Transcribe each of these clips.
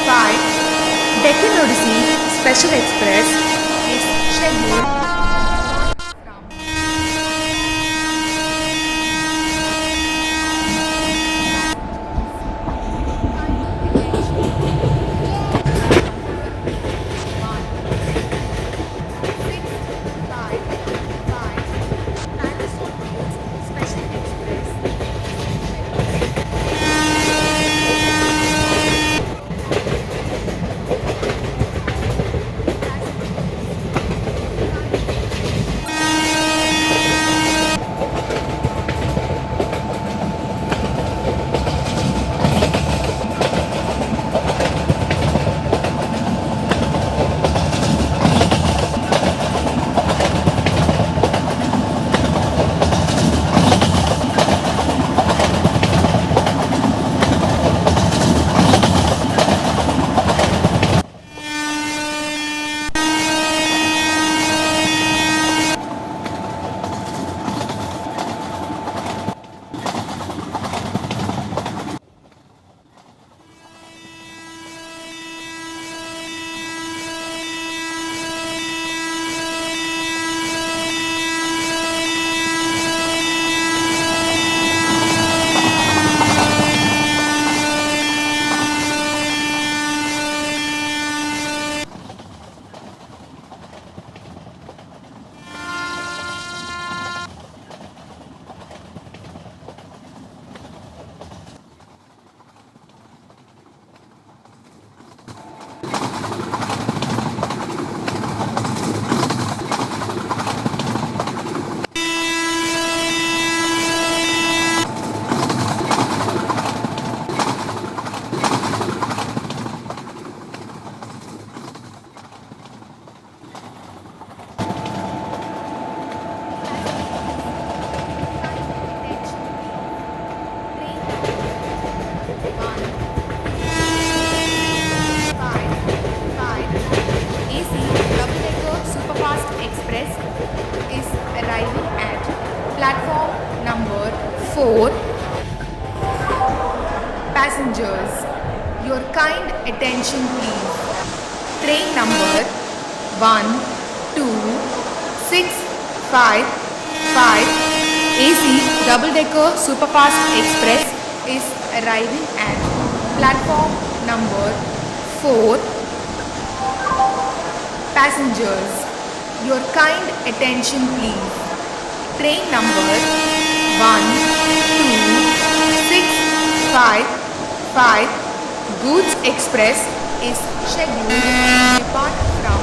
5. Deccan Odyssey Special Express is scheduled from Special Express. AC double-decker superfast express is arriving at platform number 4. Passengers, your kind attention please. Train number 12655 AC double-decker superfast express is arriving at platform number 4. Passengers, your kind attention please. Train number 12655 Goods Express is scheduled to depart from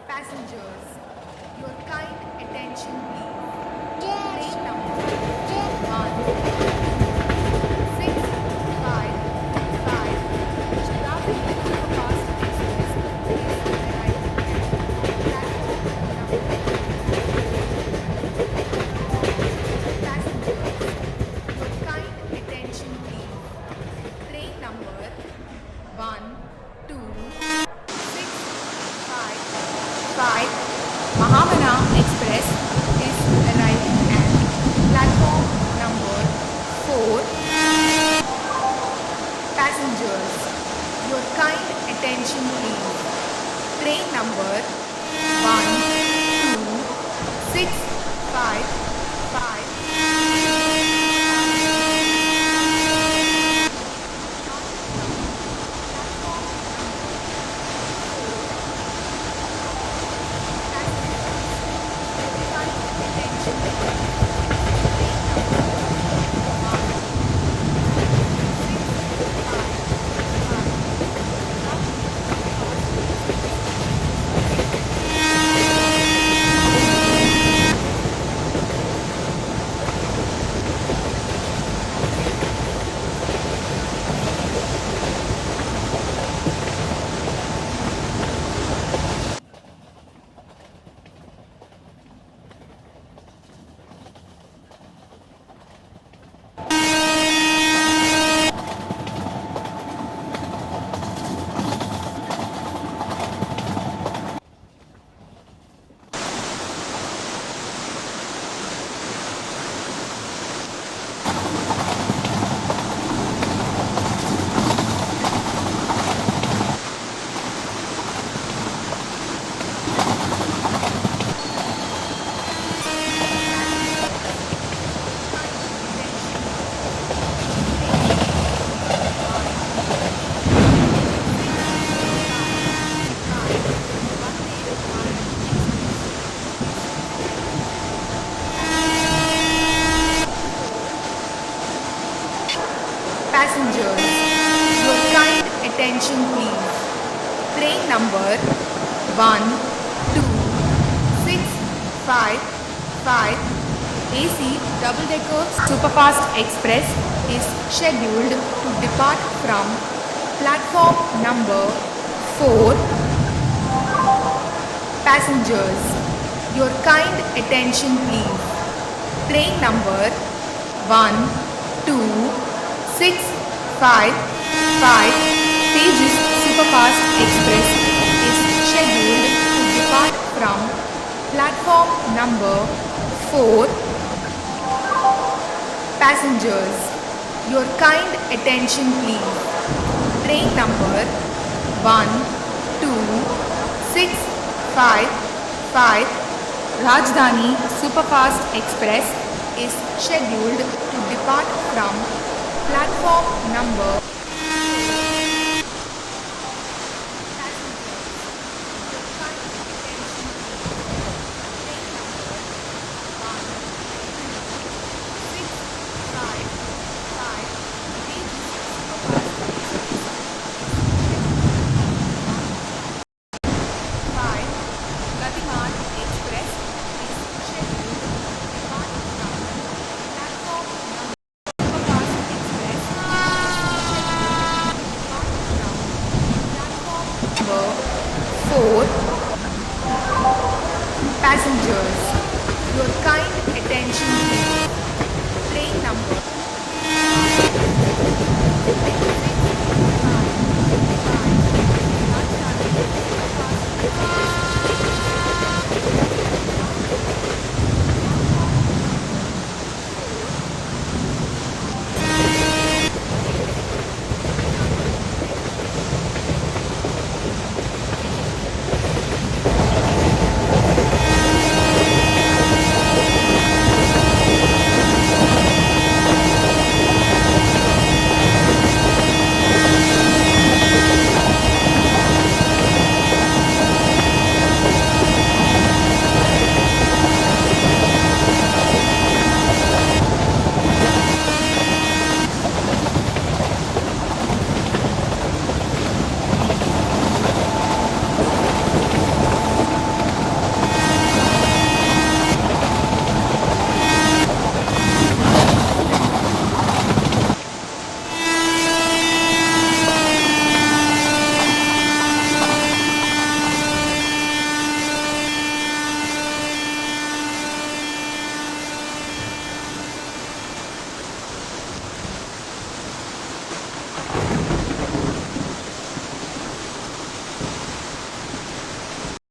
Passengers, your kind attention please. Train number 12655 Shatabrati Superfast Express is arriving at platform number 4. Passengers, your kind attention please. Train number 12655 Mahamana Express is arriving at platform number 4. Passengers, your kind attention please. Train number 12655. Passengers, your kind attention please. Train number 12655 AC double-decker superfast express is scheduled to depart from platform number 4. Passengers, your kind attention please. Train number 12655 Tejas Superfast Express is scheduled to depart from platform number 4. Passengers, your kind attention please. Train number 12655 Rajdhani Superfast Express is scheduled to depart from platform number 4. Gatiman Express is scheduled to depart from platform Superfast Express number 4. Passengers, your kind attention please. Train number